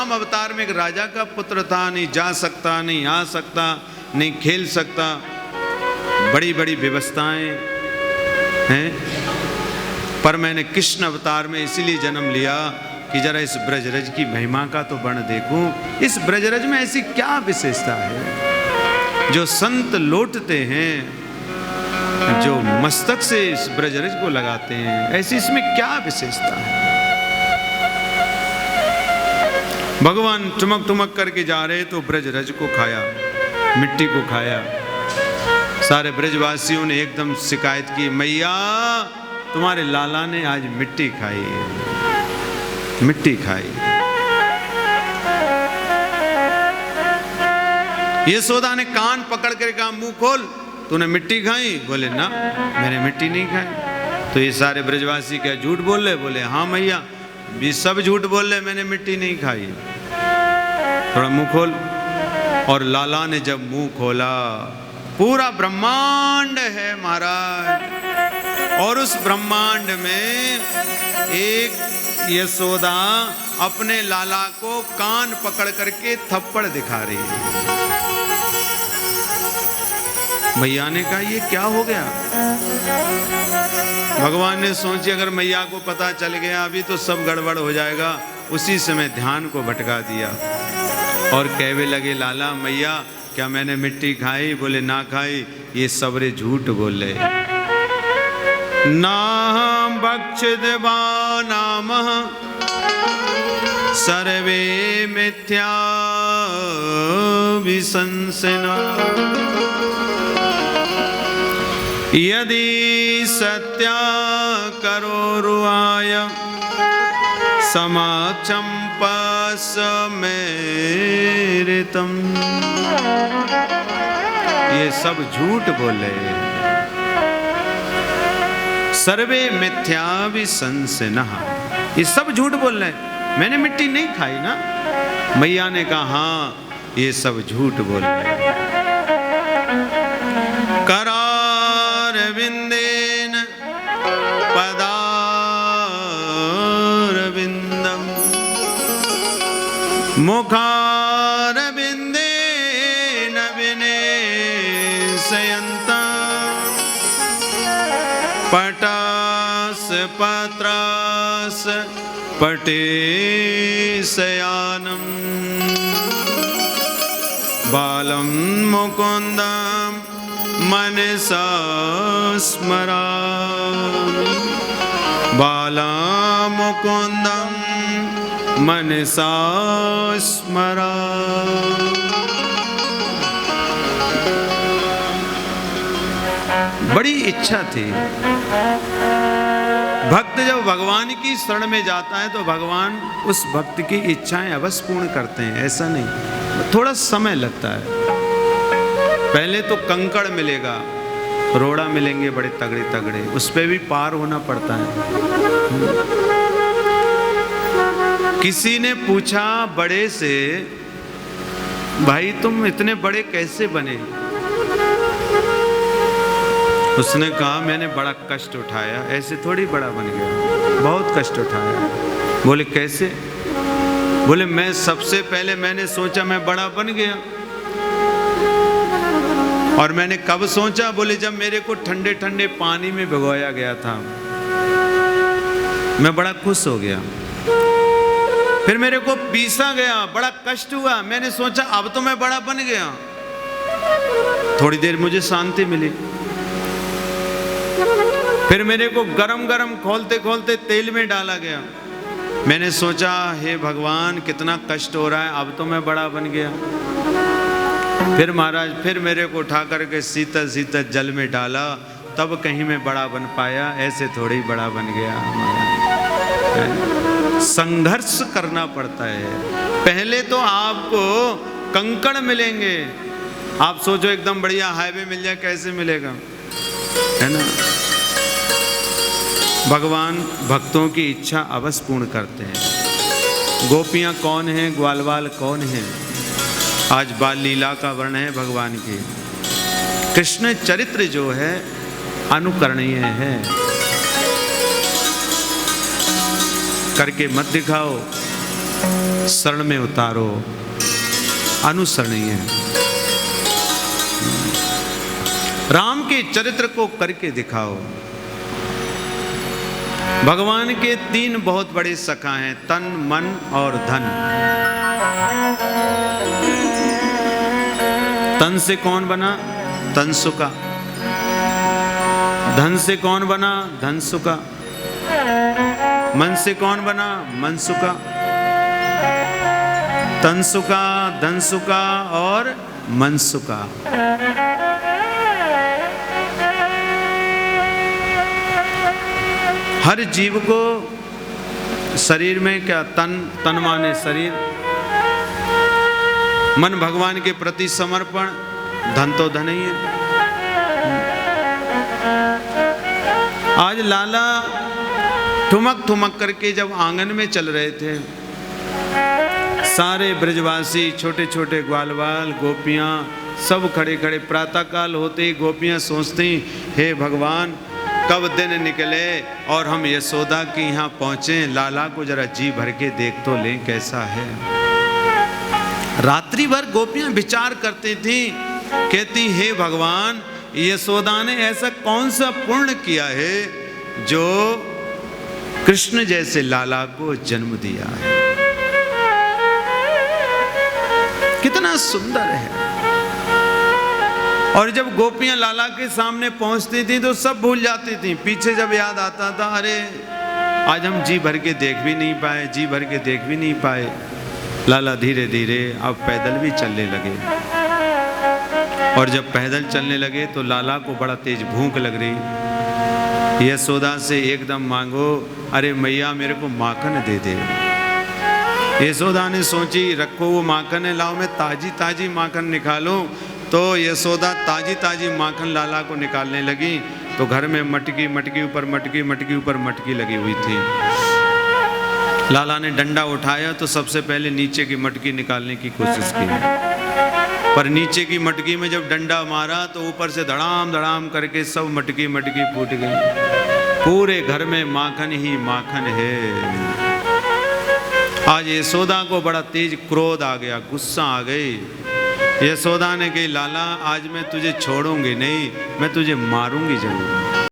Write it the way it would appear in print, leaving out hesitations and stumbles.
राम अवतार में एक राजा का पुत्र था, नहीं जा सकता, नहीं आ सकता, नहीं खेल सकता, बड़ी बड़ी व्यवस्थाएं हैं। पर मैंने कृष्ण अवतार में इसीलिए जन्म लिया कि जरा इस ब्रजरज की महिमा का तो वर्ण देखूं। इस ब्रजरज में ऐसी क्या विशेषता है जो संत लौटते हैं, जो मस्तक से इस ब्रजरज को लगाते हैं, ऐसी इसमें क्या विशेषता है। भगवान टुमक टुमक करके जा रहे तो ब्रजरज को खाया, मिट्टी को खाया। सारे ब्रजवासियों ने एकदम शिकायत की, मैया तुम्हारे लाला ने आज मिट्टी खाई, मिट्टी खाई। यशोदा ने कान पकड़ कर कहा, मुंह खोल, तूने मिट्टी खाई? बोले ना, मैंने मिट्टी नहीं खाई। तो ये सारे ब्रजवासी क्या झूठ बोल रहे? बोले हाँ मैया, ये सब झूठ बोल रहे, मैंने मिट्टी नहीं खाई। थोड़ा मुंह खोल। और लाला ने जब मुंह खोला, पूरा ब्रह्मांड है महाराज, और उस ब्रह्मांड में एक यशोदा अपने लाला को कान पकड़ करके थप्पड़ दिखा रही है। मैया ने कहा ये क्या हो गया? भगवान ने सोची अगर मैया को पता चल गया अभी तो सब गड़बड़ हो जाएगा। उसी समय ध्यान को भटका दिया और कहने लगे, लाला मैया क्या मैंने मिट्टी खाई? बोले ना खाई, ये सबरे झूठ बोले। नाहं भक्षितवा नामः सर्वे मिथ्या विशंसिनः यदि सत्या करोरुआय समक्षं पश्यमेरितं। ये सब झूठ बोले। सर्वे मिथ्या विशंसिनः, ये सब झूठ बोल रहे हैं। मैंने मिट्टी नहीं खाई ना। मैया ने कहा हाँ ये सब झूठ बोल रहे हैं। करारविंदेन पदारविंदम मुखारविंदेन विनेशयन्तं पटास पत्रास पटेशयानं बालं मुकुन्दं मनसा स्मरामि। बालं मुकुन्दं मनसा स्मरामि। बड़ी इच्छा थी। भक्त जब भगवान की शरण में जाता है तो भगवान उस भक्त की इच्छाएं अवश्य पूर्ण करते हैं, ऐसा नहीं, थोड़ा समय लगता है। पहले तो कंकड़ मिलेगा, रोड़ा मिलेंगे बड़े तगड़े तगड़े, उस पे भी पार होना पड़ता है। किसी ने पूछा बड़े से, भाई तुम इतने बड़े कैसे बने? उसने कहा मैंने बड़ा कष्ट उठाया, ऐसे थोड़ी बड़ा बन गया, बहुत कष्ट उठाया। बोले कैसे? बोले मैं सबसे पहले मैंने सोचा मैं बड़ा बन गया। और मैंने कब सोचा? बोले जब मेरे को ठंडे ठंडे पानी में भिगोया गया था, मैं बड़ा खुश हो गया। फिर मेरे को पीसा गया, बड़ा कष्ट हुआ, मैंने सोचा अब तो मैं बड़ा बन गया। थोड़ी देर मुझे शांति मिली। फिर मेरे को गरम गरम खोलते खोलते तेल में डाला गया, मैंने सोचा हे भगवान कितना कष्ट हो रहा है, अब तो मैं बड़ा बन गया। फिर महाराज फिर मेरे को उठा करके शीतल शीतल जल में डाला, तब कहीं मैं बड़ा बन पाया, ऐसे थोड़ी बड़ा बन गया। संघर्ष करना पड़ता है। पहले तो आपको कंकड़ मिलेंगे, आप सोचो एकदम बढ़िया हाईवे मिल जाए, कैसे मिलेगा, है ना। भगवान भक्तों की इच्छा अवश्य पूर्ण करते हैं। गोपियां कौन हैं, ग्वालवाल कौन हैं? आज बाल लीला का वर्ण है भगवान की। कृष्ण चरित्र जो है अनुकरणीय है, करके मत दिखाओ, शरण में उतारो, अनुसरणीय है। राम के चरित्र को करके दिखाओ। भगवान के 3 बहुत बड़े सखा हैं, तन, मन और धन। तन से कौन बना? तनसुका। धन से कौन बना? धनसुका। मन से कौन बना? मनसुका। तनसुका, धनसुका और मनसुका। हर जीव को शरीर में क्या? तन माने शरीर, मन भगवान के प्रति समर्पण, धन तो धन ही है। आज लाला ठुमक ठुमक करके जब आंगन में चल रहे थे, सारे ब्रजवासी, छोटे छोटे ग्वालवाल, गोपियां सब खड़े खड़े, प्रातःकाल होते ही गोपियां सोचती, हे भगवान कब दिन निकले और हम यशोदा के यहाँ पहुँचे, लाला को जरा जी भर के देख तो लें कैसा है। रात्रि भर गोपियां विचार करती थी, कहती हे भगवान यशोदा ने ऐसा कौन सा पुण्य किया है जो कृष्ण जैसे लाला को जन्म दिया है। कितना सुंदर है। और जब गोपियां लाला के सामने पहुंचती थी तो सब भूल जाती थी। पीछे जब याद आता था, अरे आज हम जी भर के देख भी नहीं पाए, जी भर के देख भी नहीं पाए। लाला धीरे धीरे अब पैदल भी चलने लगे, और जब पैदल चलने लगे तो लाला को बड़ा तेज भूख लग रही। यशोदा से एकदम मांगो, अरे मैया मेरे को माखन दे दे। यशोदा ने सोची, रखो वो माखन है, लाओ मैं ताजी ताजी माखन निकालूं। तो यशोदा ताजी ताजी माखन लाला को निकालने लगी, तो घर में मटकी मटकी ऊपर मटकी, मटकी ऊपर मटकी लगी हुई थी। लाला ने डंडा उठाया तो सबसे पहले नीचे की मटकी निकालने की कोशिश की, पर नीचे की मटकी में जब डंडा मारा तो ऊपर से धड़ाम धड़ाम करके सब मटकी मटकी फूट गई। पूरे घर में माखन ही माखन है। आज यशोदा को बड़ा तेज क्रोध आ गया, गुस्सा आ गई। यशोदा ने कही, लाला आज मैं तुझे छोड़ूंगी नहीं, मैं तुझे मारूंगी जरूर।